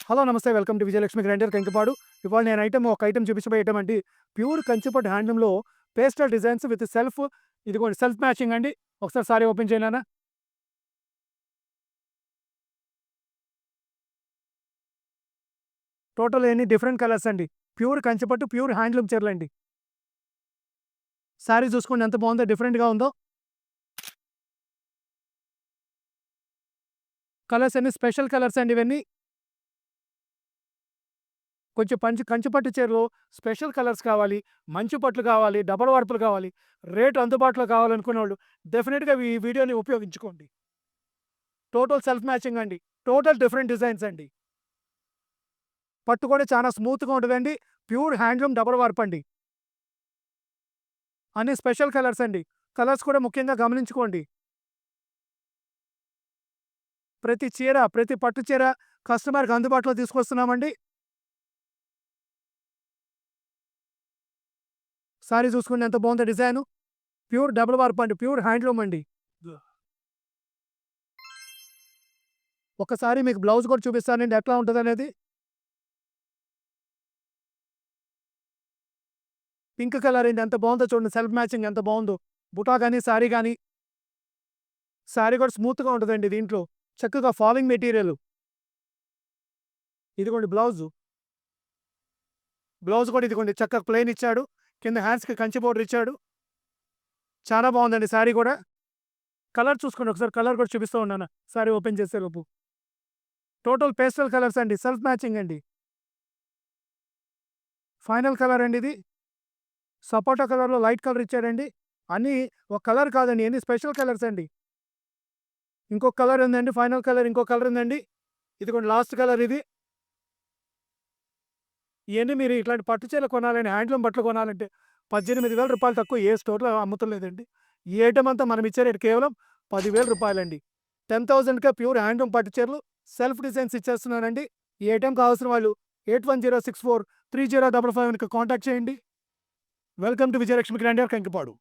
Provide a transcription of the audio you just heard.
Hello నమస్తే welcome to Vijayalakshmi grinder Kankipadu. ఇవాళ నేను ఒక ఐటమ్ చూపించబోయే ఐటమ్ అండి. ప్యూర్ కంచిపట్టు హ్యాండ్లూమ్‌లో పేస్టల్ డిజైన్స్ విత్ సెల్ఫ్, ఇదిగోండి సెల్ఫ్ మ్యాచింగ్ అండి. ఒకసారి సారీ ఓపెన్ చేయనా? టోటల్ ఎన్ని డిఫరెంట్ కలర్స్ అండి. ప్యూర్ కంచిపట్టు, ప్యూర్ హ్యాండ్లూమ్ చీరలండి. సారీ చూసుకోండి ఎంత బాగుందో, డిఫరెంట్‌గా ఉందో. కలర్స్ అన్ని స్పెషల్ కలర్స్ అండి ఇవన్నీ. కొంచెం కంచిపట్టు చీరలో స్పెషల్ కలర్స్ కావాలి, మంచు పట్లు కావాలి, డబల్ వార్పులు కావాలి, రేట్ అందుబాటులో కావాలనుకునేవాళ్ళు డెఫినిట్‌గా ఈ వీడియోని ఉపయోగించుకోండి. టోటల్ సెల్ఫ్ మ్యాచింగ్ అండి. టోటల్ డిఫరెంట్ డిజైన్స్ అండి. పట్టు కూడా చాలా స్మూత్‌గా ఉంటదండి. ప్యూర్ హ్యాండ్లూమ్ డబల్ వార్పండి. అన్ని స్పెషల్ కలర్స్ అండి. కలర్స్ కూడా ముఖ్యంగా గమనించుకోండి. ప్రతి చీర, ప్రతి పట్టు చీర కస్టమర్‌కి అందుబాటులో తీసుకొస్తున్నామండి. సారీ చూసుకోండి ఎంత బాగుందో డిజైను. ప్యూర్ డబుల్ వార్ప్ అండి. ప్యూర్ హ్యాండ్లూమ్ అండి. ఒక్కసారి మీకు బ్లౌజ్ కూడా చూపిస్తానండి ఎట్లా ఉంటదనేది. పింక్ కలర్ అండి ఎంత బాగుందో చూడండి. సెల్ఫ్ మ్యాచింగ్ ఎంత బాగుందో. బుటా గాని, సారీ గాని. సారీ కూడా స్మూత్‌గా ఉంటదండి దీంట్లో. చక్కగా ఫాలింగ్ మెటీరియల్. ఇదిగోండి బ్లౌజు. బ్లౌజ్ కూడా ఇదిగోండి చక్కగా ప్లెయిన్ ఇచ్చాడు. కింద హ్యాండ్స్‌కి కంచి బోర్డర్ ఇచ్చాడు. చాలా బాగుందండి సారీ కూడా. కలర్ చూసుకోండి ఒకసారి, కలర్ కూడా చూపిస్తూ ఉన్నాను. సారీ ఓపెన్ చేసేలోపు. టోటల్ పేస్టల్ కలర్స్ అండి. సెల్ఫ్ మ్యాచింగ్ అండి. ఫైనల్ కలర్ అండి ఇది. సపోటా కలర్‌లో లైట్ కలర్ ఇచ్చాడండి. అన్నీ ఒక కలర్ కాదండి. అన్ని స్పెషల్ కలర్స్ అండి. ఇంకొక కలర్ ఉందండి. ఫైనల్ కలర్ ఇంకో కలర్ ఉందండి. ఇదిగోండి లాస్ట్ కలర్ ఇది. ఇయన్నీ మీరు ఇట్లాంటి పట్టు చీరలు కొనాలని, హ్యాండ్లూమ్ బట్టలు కొనాలంటే రూ. 18,000 తక్కువ ఏ స్టోర్‌లో అమ్ముతం లేదండి. ఈ ఐటెమ్ అంతా మనం ఇచ్చే రేట్ కేవలం రూ. 10,000 అండి. 10,000కే ప్యూర్ హ్యాండ్లూమ్ పట్టు చీరలు, సెల్ఫ్ డిజైన్స్ ఇచ్చేస్తున్నానండి. ఈ ఐటెమ్ కావాల్సిన వాళ్ళు 8106430555కి కాంటాక్ట్ చేయండి. Welcome to Vijayalakshmi grinder Kankipadu.